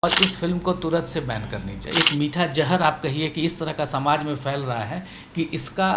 और इस फिल्म को तुरंत से बैन करनी चाहिए। एक मीठा जहर आप कहिए कि इस तरह का समाज में फैल रहा है कि इसका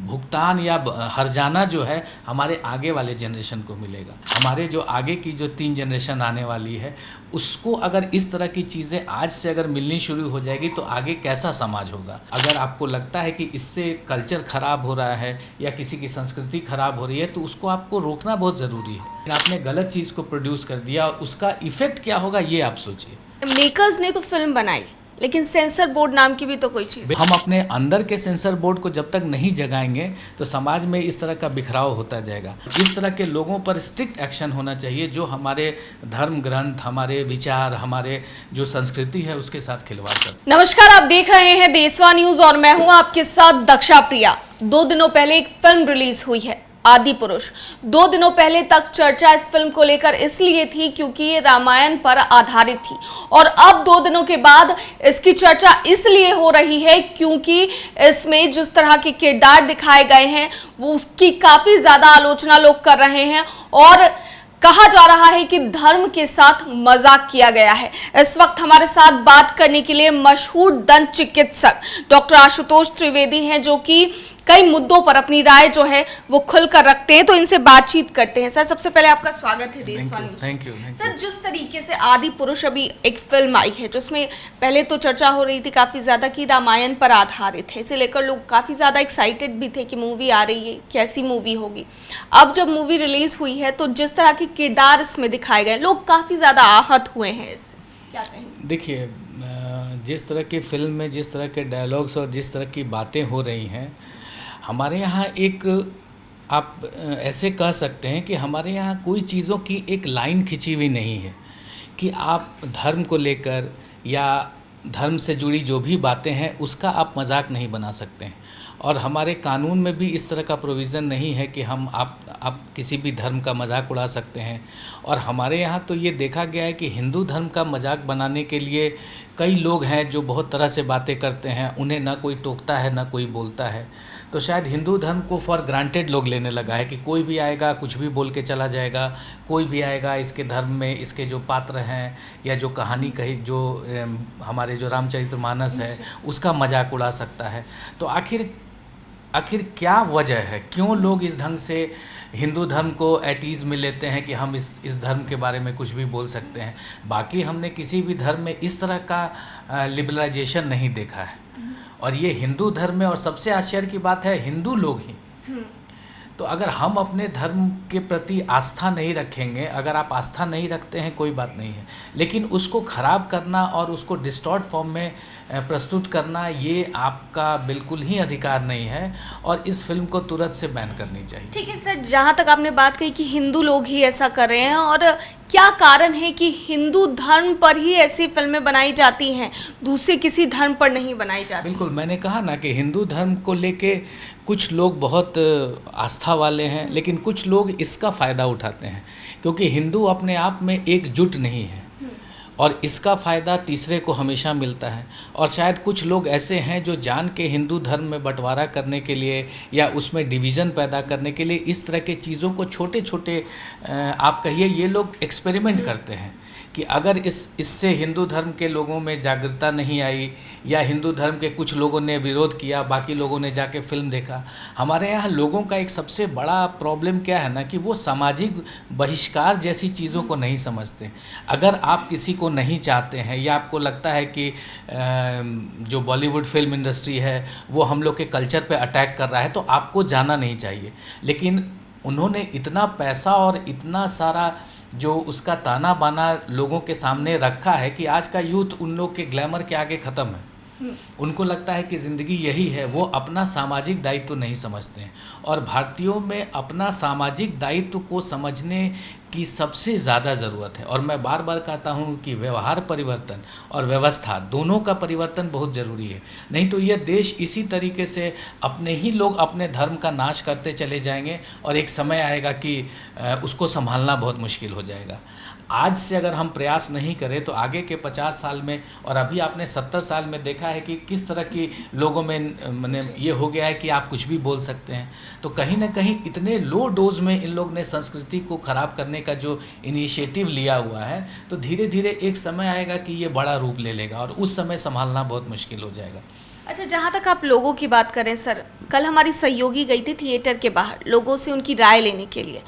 भुगतान या हर्जाना जो है हमारे आगे वाले जनरेशन को मिलेगा। हमारे जो आगे की जो 3 जनरेशन आने वाली है उसको अगर इस तरह की चीज़ें आज से अगर मिलनी शुरू हो जाएगी तो आगे कैसा समाज होगा। अगर आपको लगता है कि इससे कल्चर ख़राब हो रहा है या किसी की संस्कृति ख़राब हो रही है तो उसको आपको रोकना बहुत ज़रूरी है। आपने गलत चीज़ को प्रोड्यूस कर दिया और उसका इफ़ेक्ट क्या होगा ये आप सोचिए। मेकर्स ने तो फिल्म बनाई लेकिन सेंसर बोर्ड नाम की भी तो कोई चीज़। हम अपने अंदर के सेंसर बोर्ड को जब तक नहीं जगाएंगे तो समाज में इस तरह का बिखराव होता जाएगा। इस तरह के लोगों पर स्ट्रिक्ट एक्शन होना चाहिए जो हमारे धर्म ग्रंथ, हमारे विचार, हमारे जो संस्कृति है उसके साथ खिलवाड़ कर। नमस्कार, आप देख रहे हैं देशवा न्यूज और मैं हूं आपके साथ दक्षा प्रिया। 2 दिनों पहले एक फिल्म रिलीज हुई है आदि पुरुष। 2 दिनों पहले तक चर्चा इस फिल्म को लेकर इसलिए थी क्योंकि ये रामायण पर आधारित थी और अब 2 दिनों के बाद इसकी चर्चा इसलिए हो रही है क्योंकि इसमें जिस तरह के किरदार दिखाए गए हैं वो उसकी काफी ज्यादा आलोचना लोग कर रहे हैं और कहा जा रहा है कि धर्म के साथ मजाक किया गया है। इस वक्त हमारे साथ बात करने के लिए मशहूर दंत चिकित्सक डॉक्टर आशुतोष त्रिवेदी हैं जो कि कई मुद्दों पर अपनी राय जो है वो खुलकर रखते हैं, तो इनसे बातचीत करते हैं। सर, सबसे पहले आपका स्वागत है देशवा न्यूज़। Thank you. सर, जिस तरीके से आदि पुरुष अभी एक फिल्म आई है जिसमें पहले तो चर्चा हो रही थी काफ़ी ज़्यादा कि रामायण पर आधारित है, इसे लेकर लोग काफ़ी ज़्यादा एक्साइटेड भी थे कि मूवी आ रही है, कैसी मूवी होगी। अब जब मूवी रिलीज़ हुई है तो जिस तरह के किरदार इसमें दिखाए गए लोग काफ़ी ज़्यादा आहत हुए हैं इससे, क्या कहेंगे? देखिए, जिस तरह की फिल्म में जिस तरह के डायलॉग्स और जिस तरह की बातें हो रही हैं, हमारे यहाँ एक आप ऐसे कह सकते हैं कि हमारे यहाँ कोई चीज़ों की एक लाइन खिंची हुई नहीं है कि आप धर्म को लेकर या धर्म से जुड़ी जो भी बातें हैं उसका आप मजाक नहीं बना सकते हैं। और हमारे कानून में भी इस तरह का प्रोविज़न नहीं है कि हम आप किसी भी धर्म का मजाक उड़ा सकते हैं। और हमारे यहाँ तो ये देखा गया है कि हिंदू धर्म का मजाक बनाने के लिए कई लोग हैं जो बहुत तरह से बातें करते हैं, उन्हें ना कोई टोकता है ना कोई बोलता है। तो शायद हिंदू धर्म को फॉर ग्रांटेड लोग लेने लगा है कि कोई भी आएगा कुछ भी बोल के चला जाएगा, कोई भी आएगा इसके धर्म में इसके जो पात्र हैं या जो कहानी कही जो हमारे जो रामचरितमानस है उसका मजाक उड़ा सकता है। तो आखिर क्या वजह है, क्यों लोग इस ढंग से हिंदू धर्म को एट ईज़ में लेते हैं कि हम इस धर्म के बारे में कुछ भी बोल सकते हैं। बाकी हमने किसी भी धर्म में इस तरह का लिबरलाइजेशन नहीं देखा है और ये हिंदू धर्म में, और सबसे आश्चर्य की बात है हिंदू लोग ही। तो अगर हम अपने धर्म के प्रति आस्था नहीं रखेंगे, अगर आप आस्था नहीं रखते हैं कोई बात नहीं है, लेकिन उसको ख़राब करना और उसको डिस्टॉर्ट फॉर्म में प्रस्तुत करना ये आपका बिल्कुल ही अधिकार नहीं है और इस फिल्म को तुरंत से बैन करनी चाहिए। ठीक है सर, जहाँ तक आपने बात कही कि हिंदू लोग ही ऐसा कर रहे हैं, और क्या कारण है कि हिंदू धर्म पर ही ऐसी फिल्में बनाई जाती हैं, दूसरे किसी धर्म पर नहीं बनाई जाती? बिल्कुल, मैंने कहा ना कि हिंदू धर्म को लेके कुछ लोग बहुत आस्था वाले हैं लेकिन कुछ लोग इसका फ़ायदा उठाते हैं क्योंकि हिंदू अपने आप में एकजुट नहीं है और इसका फ़ायदा तीसरे को हमेशा मिलता है। और शायद कुछ लोग ऐसे हैं जो जान के हिंदू धर्म में बंटवारा करने के लिए या उसमें डिवीज़न पैदा करने के लिए इस तरह के चीज़ों को छोटे छोटे आप कहिए ये लोग एक्सपेरिमेंट करते हैं कि अगर इससे हिंदू धर्म के लोगों में जागरूकता नहीं आई या हिंदू धर्म के कुछ लोगों ने विरोध किया, बाकी लोगों ने जाके फिल्म देखा। हमारे यहाँ लोगों का एक सबसे बड़ा प्रॉब्लम क्या है ना कि वो सामाजिक बहिष्कार जैसी चीज़ों को नहीं समझते। अगर आप किसी को नहीं चाहते हैं या आपको लगता है कि जो बॉलीवुड फिल्म इंडस्ट्री है वो हम लोग के कल्चर पे अटैक कर रहा है तो आपको जाना नहीं चाहिए। लेकिन उन्होंने इतना पैसा और इतना सारा जो उसका ताना बाना लोगों के सामने रखा है कि आज का यूथ उन लोग के ग्लैमर के आगे ख़त्म है। उनको लगता है कि ज़िंदगी यही है, वो अपना सामाजिक दायित्व तो नहीं समझते हैं। और भारतीयों में अपना सामाजिक दायित्व को समझने की सबसे ज़्यादा ज़रूरत है। और मैं बार बार कहता हूँ कि व्यवहार परिवर्तन और व्यवस्था दोनों का परिवर्तन बहुत ज़रूरी है, नहीं तो यह देश इसी तरीके से अपने ही लोग अपने धर्म का नाश करते चले जाएंगे और एक समय आएगा कि उसको संभालना बहुत मुश्किल हो जाएगा। आज से अगर हम प्रयास नहीं करें तो आगे के 50 साल में, और अभी आपने 70 साल में देखा है कि किस तरह की लोगों में मैंने ये हो गया है कि आप कुछ भी बोल सकते हैं। तो कहीं ना कहीं इतने लो डोज में इन लोग ने संस्कृति को ख़राब करने का जो इनिशिएटिव लिया हुआ है, तो धीरे धीरे एक समय आएगा कि ये बड़ा रूप ले लेगा और उस समय संभालना बहुत मुश्किल हो जाएगा। अच्छा, जहाँ तक आप लोगों की बात करें सर, कल हमारी सहयोगी गई थी थिएटर के बाहर लोगों से उनकी राय लेने के लिए।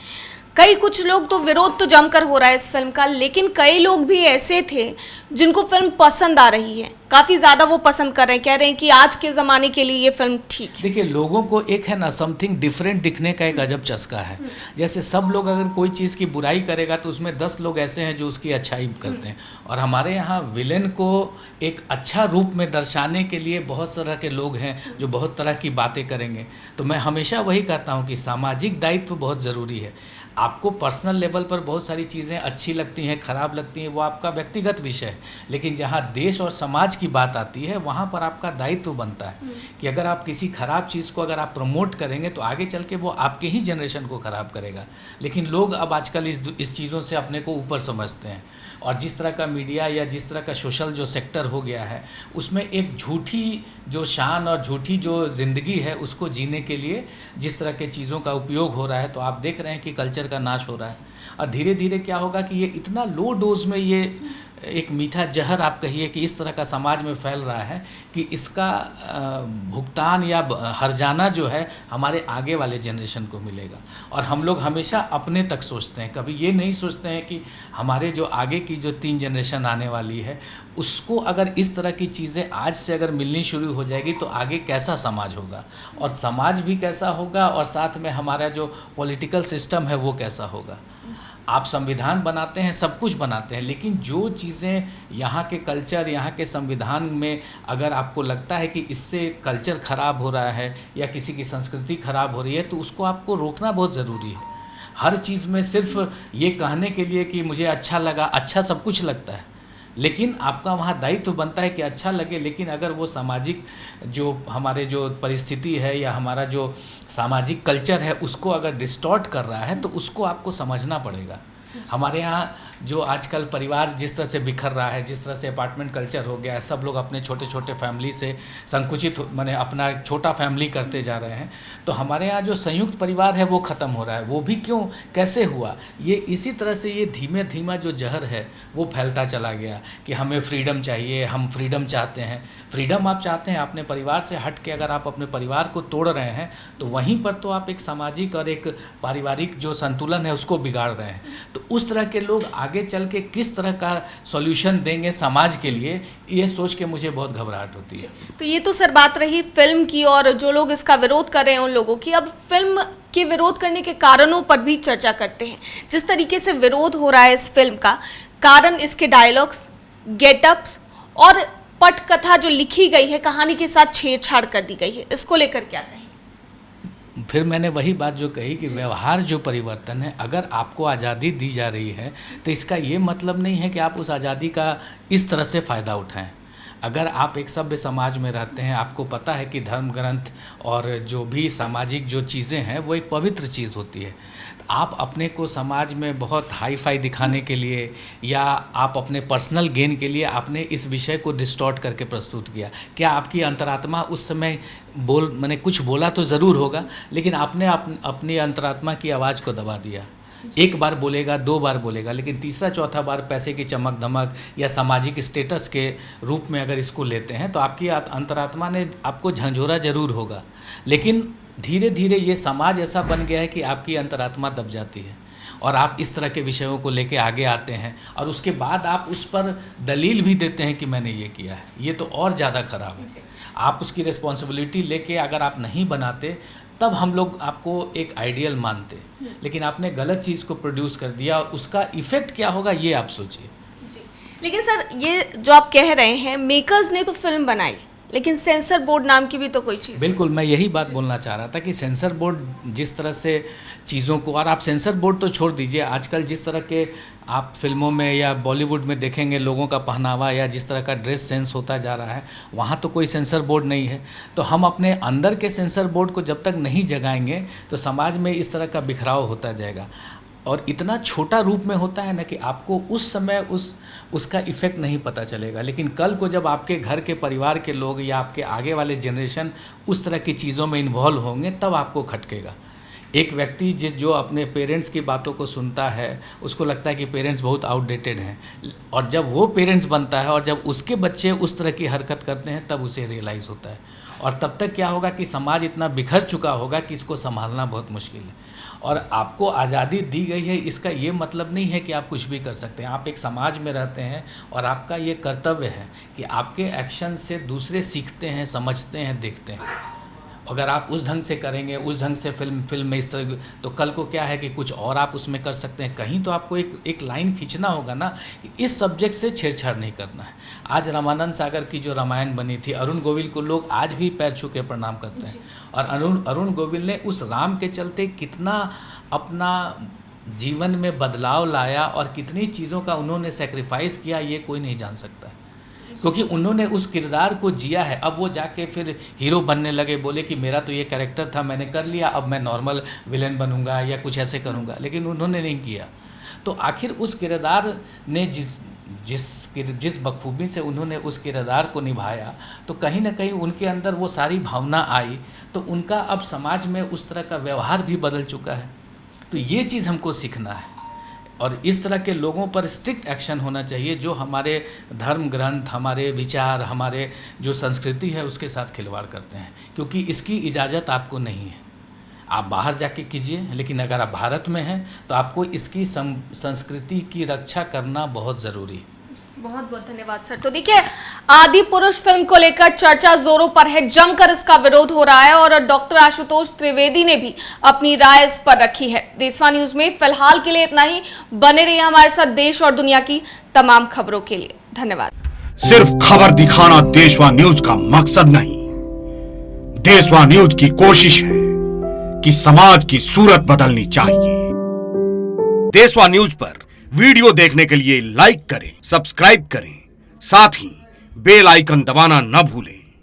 कुछ लोग तो विरोध तो जमकर हो रहा है इस फिल्म का, लेकिन कई लोग भी ऐसे थे जिनको फिल्म पसंद आ रही है, काफ़ी ज़्यादा वो पसंद कर रहे हैं, कह रहे हैं कि आज के ज़माने के लिए ये फिल्म ठीक है। देखिए, लोगों को एक है ना समथिंग डिफरेंट दिखने का एक अजब चस्का है। जैसे सब लोग अगर कोई चीज़ की बुराई करेगा तो उसमें 10 लोग ऐसे हैं जो उसकी अच्छाई करते हैं, और हमारे यहाँ विलेन को एक अच्छा रूप में दर्शाने के लिए बहुत तरह के लोग हैं जो बहुत तरह की बातें करेंगे। तो मैं हमेशा वही कहता हूँ कि सामाजिक दायित्व बहुत ज़रूरी है। आपको पर्सनल लेवल पर बहुत सारी चीज़ें अच्छी लगती हैं, ख़राब लगती हैं, वो आपका व्यक्तिगत विषय है, लेकिन जहाँ देश और समाज की बात आती है वहाँ पर आपका दायित्व बनता है कि अगर आप किसी ख़राब चीज़ को अगर आप प्रमोट करेंगे तो आगे चल के वो आपके ही जनरेशन को ख़राब करेगा। लेकिन लोग अब आजकल इस चीज़ों से अपने को ऊपर समझते हैं, और जिस तरह का मीडिया या जिस तरह का सोशल जो सेक्टर हो गया है उसमें एक झूठी जो शान और झूठी जो ज़िंदगी है उसको जीने के लिए जिस तरह के चीज़ों का उपयोग हो रहा है, तो आप देख रहे हैं कि कल्चर का नाश हो रहा है। और धीरे धीरे क्या होगा कि ये इतना लो डोज में ये एक मीठा जहर आप कहिए कि इस तरह का समाज में फैल रहा है कि इसका भुगतान या हर्जाना जो है हमारे आगे वाले जनरेशन को मिलेगा। और हम लोग हमेशा अपने तक सोचते हैं, कभी ये नहीं सोचते हैं कि हमारे जो आगे की जो 3 जनरेशन आने वाली है उसको अगर इस तरह की चीज़ें आज से अगर मिलनी शुरू हो जाएगी तो आगे कैसा समाज होगा, और समाज भी कैसा होगा, और साथ में हमारा जो पॉलिटिकल सिस्टम है वो कैसा होगा। आप संविधान बनाते हैं, सब कुछ बनाते हैं, लेकिन जो चीज़ें यहाँ के कल्चर, यहाँ के संविधान में अगर आपको लगता है कि इससे कल्चर ख़राब हो रहा है या किसी की संस्कृति ख़राब हो रही है तो उसको आपको रोकना बहुत ज़रूरी है। हर चीज़ में सिर्फ ये कहने के लिए कि मुझे अच्छा लगा, अच्छा सब कुछ लगता है, लेकिन आपका वहाँ दायित्व बनता है कि अच्छा लगे, लेकिन अगर वो सामाजिक जो हमारे जो परिस्थिति है या हमारा जो सामाजिक कल्चर है उसको अगर डिस्टॉर्ट कर रहा है तो उसको आपको समझना पड़ेगा। हमारे यहाँ जो आजकल परिवार जिस तरह से बिखर रहा है, जिस तरह से अपार्टमेंट कल्चर हो गया है, सब लोग अपने छोटे छोटे फैमिली से संकुचित माने अपना छोटा फैमिली करते जा रहे हैं, तो हमारे यहाँ जो संयुक्त परिवार है वो ख़त्म हो रहा है। वो भी क्यों, कैसे हुआ? ये इसी तरह से ये धीमे धीमा जो जहर है वो फैलता चला गया कि हमें फ्रीडम चाहिए, हम फ्रीडम चाहते हैं। फ्रीडम आप चाहते हैं, अपने परिवार से हट के अगर आप अपने परिवार को तोड़ रहे हैं तो वहीं पर तो आप एक सामाजिक और एक पारिवारिक जो संतुलन है उसको बिगाड़ रहे हैं। तो उस तरह के लोग आगे चल के किस तरह का सॉल्यूशन देंगे समाज के लिए, ये सोच के मुझे बहुत घबराहट होती है। तो ये तो सर बात रही फिल्म की, और जो लोग इसका विरोध कर रहे हैं उन लोगों की। अब फिल्म के विरोध करने के कारणों पर भी चर्चा करते हैं। जिस तरीके से विरोध हो रहा है इस फिल्म का, कारण इसके डायलॉग्स, गेटअप्स और पटकथा जो लिखी गई है, कहानी के साथ छेड़छाड़ कर दी गई है, इसको लेकर क्या कहें? फिर मैंने वही बात जो कही कि व्यवहार जो परिवर्तन है, अगर आपको आज़ादी दी जा रही है तो इसका ये मतलब नहीं है कि आप उस आज़ादी का इस तरह से फ़ायदा उठाएं। अगर आप एक सभ्य समाज में रहते हैं, आपको पता है कि धर्म ग्रंथ और जो भी सामाजिक जो चीज़ें हैं वो एक पवित्र चीज़ होती है। तो आप अपने को समाज में बहुत हाई फाई दिखाने के लिए या आप अपने पर्सनल गेन के लिए आपने इस विषय को डिस्टॉर्ट करके प्रस्तुत किया। क्या आपकी अंतरात्मा उस समय मैंने कुछ बोला तो ज़रूर होगा, लेकिन आपने अपनी अंतरात्मा की आवाज़ को दबा दिया। एक बार बोलेगा, 2 बार बोलेगा, लेकिन तीसरा चौथा बार पैसे की चमक धमक या सामाजिक स्टेटस के रूप में अगर इसको लेते हैं तो आपकी अंतरात्मा ने आपको झंझोरा जरूर होगा। लेकिन धीरे धीरे ये समाज ऐसा बन गया है कि आपकी अंतरात्मा दब जाती है और आप इस तरह के विषयों को लेके आगे आते हैं, और उसके बाद आप उस पर दलील भी देते हैं कि मैंने ये किया है। ये तो और ज़्यादा ख़राब है। आप उसकी रिस्पॉन्सिबिलिटी लेके अगर आप नहीं बनाते तब हम लोग आपको एक आइडियल मानते, लेकिन आपने गलत चीज़ को प्रोड्यूस कर दिया और उसका इफ़ेक्ट क्या होगा ये आप सोचिए। लेकिन सर ये जो आप कह रहे हैं, मेकर्स ने तो फिल्म बनाई, लेकिन सेंसर बोर्ड नाम की भी तो कोई चीज़। बिल्कुल, मैं यही बात बोलना चाह रहा था कि सेंसर बोर्ड जिस तरह से चीज़ों को, और आप सेंसर बोर्ड तो छोड़ दीजिए, आजकल जिस तरह के आप फिल्मों में या बॉलीवुड में देखेंगे लोगों का पहनावा या जिस तरह का ड्रेस सेंस होता जा रहा है, वहाँ तो कोई सेंसर बोर्ड नहीं है। तो हम अपने अंदर के सेंसर बोर्ड को जब तक नहीं जगाएंगे तो समाज में इस तरह का बिखराव होता जाएगा। और इतना छोटा रूप में होता है ना कि आपको उस समय उसका इफ़ेक्ट नहीं पता चलेगा, लेकिन कल को जब आपके घर के परिवार के लोग या आपके आगे वाले जनरेशन उस तरह की चीज़ों में इन्वॉल्व होंगे तब आपको खटकेगा। एक व्यक्ति जो अपने पेरेंट्स की बातों को सुनता है उसको लगता है कि पेरेंट्स बहुत आउटडेटेड हैं, और जब वो पेरेंट्स बनता है और जब उसके बच्चे उस तरह की हरकत करते हैं तब उसे रियलाइज़ होता है। और तब तक क्या होगा कि समाज इतना बिखर चुका होगा कि इसको संभालना बहुत मुश्किल है। और आपको आज़ादी दी गई है, इसका ये मतलब नहीं है कि आप कुछ भी कर सकते हैं। आप एक समाज में रहते हैं और आपका ये कर्तव्य है कि आपके एक्शन से दूसरे सीखते हैं, समझते हैं, देखते हैं। अगर आप उस ढंग से करेंगे, उस ढंग से फिल्म में इस तरह, तो कल को क्या है कि कुछ और आप उसमें कर सकते हैं। कहीं तो आपको एक लाइन खींचना होगा ना कि इस सब्जेक्ट से छेड़छाड़ नहीं करना है। आज रामानंद सागर की जो रामायण बनी थी, अरुण गोविल को लोग आज भी पैर छू के प्रणाम करते हैं, और अरुण गोविल ने उस राम के चलते कितना अपना जीवन में बदलाव लाया और कितनी चीज़ों का उन्होंने सेक्रीफाइस किया, ये कोई नहीं जान सकता है, क्योंकि उन्होंने उस किरदार को जिया है। अब वो जाके फिर हीरो बनने लगे, बोले कि मेरा तो ये कैरेक्टर था, मैंने कर लिया, अब मैं नॉर्मल विलेन बनूंगा या कुछ ऐसे करूंगा, लेकिन उन्होंने नहीं किया। तो आखिर उस किरदार ने जिस बखूबी से उन्होंने उस किरदार को निभाया, तो कहीं ना कहीं उनके अंदर वो सारी भावना आई, तो उनका अब समाज में उस तरह का व्यवहार भी बदल चुका है। तो ये चीज़ हमको सीखना है, और इस तरह के लोगों पर स्ट्रिक्ट एक्शन होना चाहिए जो हमारे धर्म ग्रंथ, हमारे विचार, हमारे जो संस्कृति है उसके साथ खिलवाड़ करते हैं, क्योंकि इसकी इजाज़त आपको नहीं है। आप बाहर जाके कीजिए, लेकिन अगर आप भारत में हैं तो आपको इसकी संस्कृति की रक्षा करना बहुत ज़रूरी है। बहुत बहुत धन्यवाद सर। तो देखिए, आदि पुरुष फिल्म को लेकर चर्चा जोरों पर है, जमकर इसका विरोध हो रहा है, और डॉक्टर आशुतोष त्रिवेदी ने भी अपनी राय इस पर रखी है। देशवा न्यूज में फिलहाल के लिए इतना ही। बने रहिए हमारे साथ देश और दुनिया की तमाम खबरों के लिए। धन्यवाद। सिर्फ खबर दिखाना देशवा न्यूज का मकसद नहीं, देशवा न्यूज की कोशिश है कि समाज की सूरत बदलनी चाहिए। देशवा न्यूज पर वीडियो देखने के लिए लाइक करें, सब्सक्राइब करें, साथ ही बेल आइकन दबाना न भूलें।